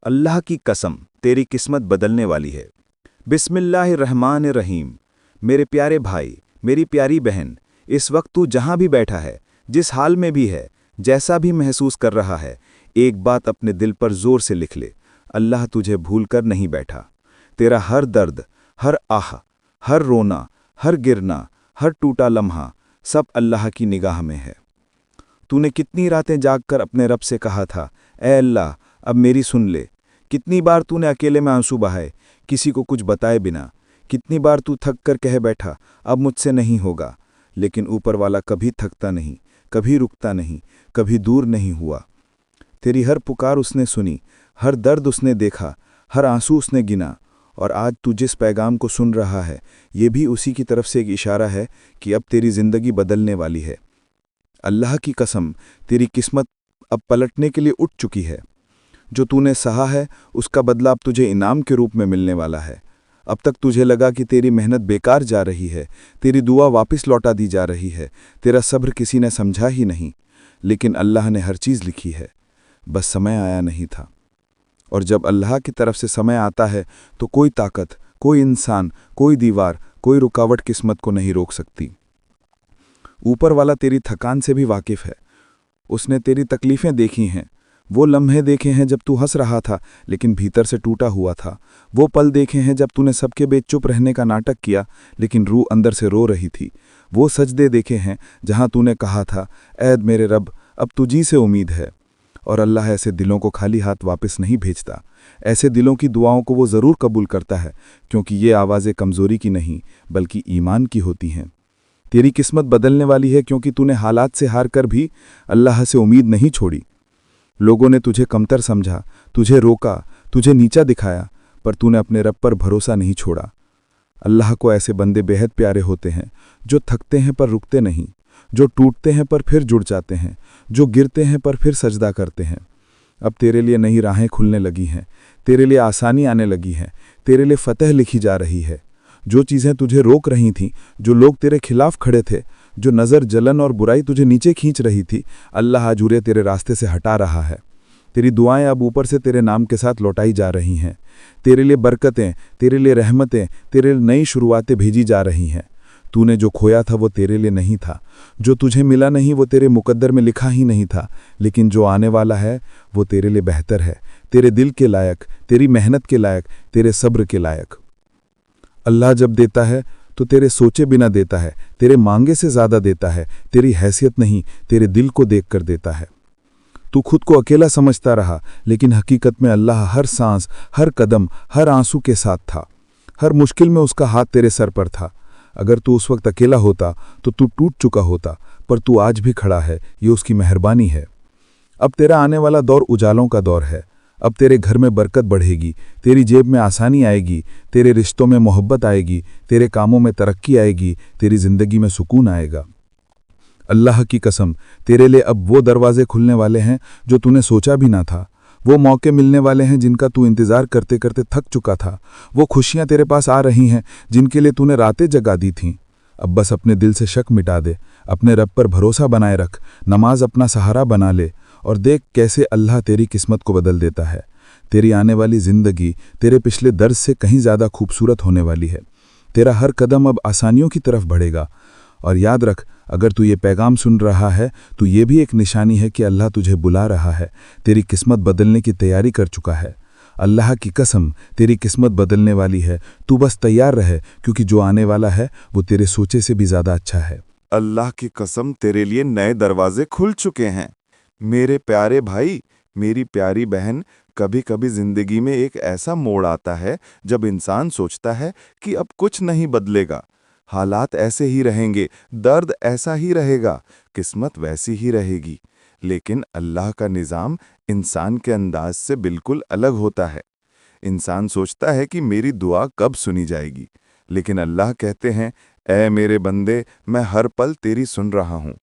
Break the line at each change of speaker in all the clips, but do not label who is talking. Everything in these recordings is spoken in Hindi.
अल्लाह की कसम, तेरी किस्मत बदलने वाली है। बिस्मिल्लाहिर्रहमानिर्रहीम। मेरे प्यारे भाई, मेरी प्यारी बहन, इस वक्त तू जहां भी बैठा है, जिस हाल में भी है, जैसा भी महसूस कर रहा है, एक बात अपने दिल पर जोर से लिख ले। अल्लाह तुझे भूलकर नहीं बैठा। तेरा हर दर्द, हर आह, हर रोना, हर गिरना, हर टूटा लम्हा, सब अल्लाह की निगाह में है। तूने कितनी रातें जागकर अपने रब से कहा था, ए अल्लाह, अब मेरी सुन ले। कितनी बार तूने अकेले में आंसू बहाए, किसी को कुछ बताए बिना। कितनी बार तू थक कर कह बैठा, अब मुझसे नहीं होगा। लेकिन ऊपर वाला कभी थकता नहीं, कभी रुकता नहीं, कभी दूर नहीं हुआ। तेरी हर पुकार उसने सुनी, हर दर्द उसने देखा, हर आंसू उसने गिना। और आज तू जिस पैगाम को सुन रहा है, ये भी उसी की तरफ से एक इशारा है कि अब तेरी जिंदगी बदलने वाली है। अल्लाह की कसम, तेरी किस्मत अब पलटने के लिए उठ चुकी है। जो तूने सहा है, उसका बदला अब तुझे इनाम के रूप में मिलने वाला है। अब तक तुझे लगा कि तेरी मेहनत बेकार जा रही है, तेरी दुआ वापस लौटा दी जा रही है, तेरा सब्र किसी ने समझा ही नहीं। लेकिन अल्लाह ने हर चीज़ लिखी है, बस समय आया नहीं था। और जब अल्लाह की तरफ से समय आता है तो कोई ताकत, कोई इंसान, कोई दीवार, कोई रुकावट किस्मत को नहीं रोक सकती। ऊपर वाला तेरी थकान से भी वाकिफ़ है। उसने तेरी तकलीफ़ें देखी हैं, वो लम्हे देखे हैं जब तू हंस रहा था लेकिन भीतर से टूटा हुआ था। वो पल देखे हैं जब तूने सबके बीच चुप रहने का नाटक किया लेकिन रूह अंदर से रो रही थी। वो सजदे देखे हैं जहां तूने कहा था, ऐ मेरे रब, अब तुझी से उम्मीद है। और अल्लाह ऐसे दिलों को खाली हाथ वापस नहीं भेजता। ऐसे दिलों की दुआओं को वो ज़रूर कबूल करता है, क्योंकि ये आवाज़ें कमज़ोरी की नहीं बल्कि ईमान की होती हैं। तेरी किस्मत बदलने वाली है क्योंकि तूने हालात से हार कर भी अल्लाह से उम्मीद नहीं छोड़ी। लोगों ने तुझे कमतर समझा, तुझे रोका, तुझे नीचा दिखाया, पर तूने अपने रब पर भरोसा नहीं छोड़ा। अल्लाह को ऐसे बंदे बेहद प्यारे होते हैं, जो थकते हैं पर रुकते नहीं, जो टूटते हैं पर फिर जुड़ जाते हैं, जो गिरते हैं पर फिर सजदा करते हैं। अब तेरे लिए नई राहें खुलने लगी हैं, तेरे लिए आसानी आने लगी है, तेरे लिए फतह लिखी जा रही है। जो चीज़ें तुझे रोक रही थीं, जो लोग तेरे खिलाफ खड़े थे, जो नज़र, जलन और बुराई तुझे नीचे खींच रही थी, अल्लाह आज उन्हें तेरे रास्ते से हटा रहा है। तेरी दुआएं अब ऊपर से तेरे नाम के साथ लौटाई जा रही हैं। तेरे लिए बरकतें, तेरे लिए रहमतें, तेरे लिए नई शुरुआतें भेजी जा रही हैं। तूने जो खोया था वो तेरे लिए नहीं था, जो तुझे मिला नहीं वो तेरे मुकद्दर में लिखा ही नहीं था, लेकिन जो आने वाला है वो तेरे लिए बेहतर है, तेरे दिल के लायक, तेरी मेहनत के लायक, तेरे सब्र के लायक। अल्लाह जब देता है तो तेरे सोचे बिना देता है, तेरे मांगे से ज़्यादा देता है, तेरी हैसियत नहीं, तेरे दिल को देख कर देता है। तू खुद को अकेला समझता रहा, लेकिन हकीकत में अल्लाह हर सांस, हर कदम, हर आंसू के साथ था। हर मुश्किल में उसका हाथ तेरे सर पर था। अगर तू उस वक्त अकेला होता तो तू टूट चुका होता, पर तू आज भी खड़ा है, ये उसकी मेहरबानी है। अब तेरा आने वाला दौर उजालों का दौर है। अब तेरे घर में बरकत बढ़ेगी, तेरी जेब में आसानी आएगी, तेरे रिश्तों में मोहब्बत आएगी, तेरे कामों में तरक्की आएगी, तेरी ज़िंदगी में सुकून आएगा। अल्लाह की कसम, तेरे लिए अब वो दरवाजे खुलने वाले हैं जो तूने सोचा भी ना था। वो मौके मिलने वाले हैं जिनका तू इंतज़ार करते करते थक चुका था। वो खुशियाँ तेरे पास आ रही हैं जिनके लिए तूने रातें जगा दी थीं। अब बस अपने दिल से शक मिटा दे, अपने रब पर भरोसा बनाए रख, नमाज अपना सहारा बना ले और देख कैसे अल्लाह तेरी किस्मत को बदल देता है। तेरी आने वाली ज़िंदगी तेरे पिछले दर्द से कहीं ज़्यादा खूबसूरत होने वाली है। तेरा हर कदम अब आसानियों की तरफ बढ़ेगा। और याद रख, अगर तू ये पैगाम सुन रहा है तो ये भी एक निशानी है कि अल्लाह तुझे बुला रहा है, तेरी किस्मत बदलने की तैयारी कर चुका है। अल्लाह की कसम, तेरी किस्मत बदलने वाली है। तू बस तैयार रहे, क्योंकि जो आने वाला है वो तेरे सोचे से भी ज़्यादा अच्छा है।
अल्लाह की कसम, तेरे लिए नए दरवाजे खुल चुके हैं। मेरे प्यारे भाई, मेरी प्यारी बहन, कभी कभी जिंदगी में एक ऐसा मोड़ आता है जब इंसान सोचता है कि अब कुछ नहीं बदलेगा, हालात ऐसे ही रहेंगे, दर्द ऐसा ही रहेगा, किस्मत वैसी ही रहेगी। लेकिन अल्लाह का निज़ाम इंसान के अंदाज से बिल्कुल अलग होता है। इंसान सोचता है कि मेरी दुआ कब सुनी जाएगी, लेकिन अल्लाह कहते हैं, ऐ मेरे बंदे, मैं हर पल तेरी सुन रहा हूँ।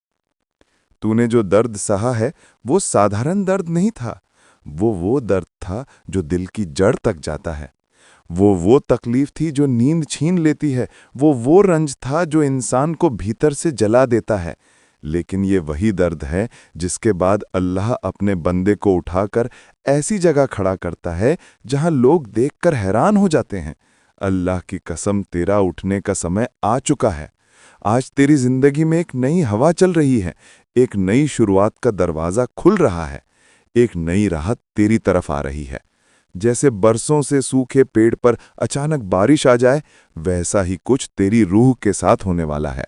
तूने जो दर्द सहा है वो साधारण दर्द नहीं था, वो दर्द था जो दिल की जड़ तक जाता है। वो तकलीफ थी जो नींद छीन लेती है, वो रंज था जो इंसान को भीतर से जला देता है। लेकिन ये वही दर्द है जिसके बाद अल्लाह अपने बंदे को उठाकर ऐसी जगह खड़ा करता है जहां लोग देखकर हैरान हो जाते हैं। अल्लाह की कसम, तेरा उठने का समय आ चुका है। आज तेरी जिंदगी में एक नई हवा चल रही है, एक नई शुरुआत का दरवाज़ा खुल रहा है, एक नई राहत तेरी तरफ आ रही है। जैसे बरसों से सूखे पेड़ पर अचानक बारिश आ जाए, वैसा ही कुछ तेरी रूह के साथ होने वाला है।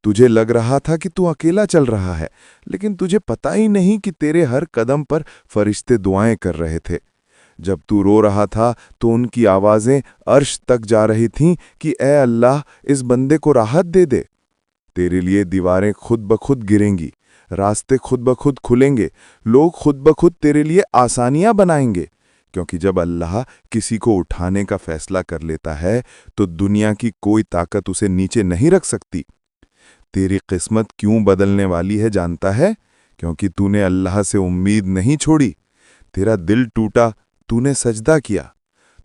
तुझे लग रहा था कि तू अकेला चल रहा है, लेकिन तुझे पता ही नहीं कि तेरे हर कदम पर फरिश्ते दुआएं कर रहे थे। जब तू रो रहा था तो उनकी आवाज़ें अर्श तक जा रही थीं कि ए अल्लाह, इस बंदे को राहत दे दे। तेरे लिए दीवारें खुद ब खुद गिरेंगी, रास्ते खुद ब खुद खुलेंगे, लोग खुद ब खुद तेरे लिए आसानियां बनाएंगे। क्योंकि जब अल्लाह किसी को उठाने का फैसला कर लेता है तो दुनिया की कोई ताकत उसे नीचे नहीं रख सकती। तेरी किस्मत क्यों बदलने वाली है जानता है? क्योंकि तूने अल्लाह से उम्मीद नहीं छोड़ी। तेरा दिल टूटा, तूने सजदा किया।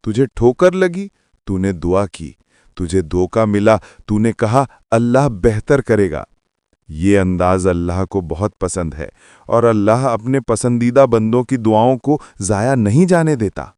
तुझे ठोकर लगी, तूने दुआ की। तुझे धोखा मिला, तूने कहा अल्लाह बेहतर करेगा। ये अंदाज अल्लाह को बहुत पसंद है और अल्लाह अपने पसंदीदा बंदों की दुआओं को ज़ाया नहीं जाने देता।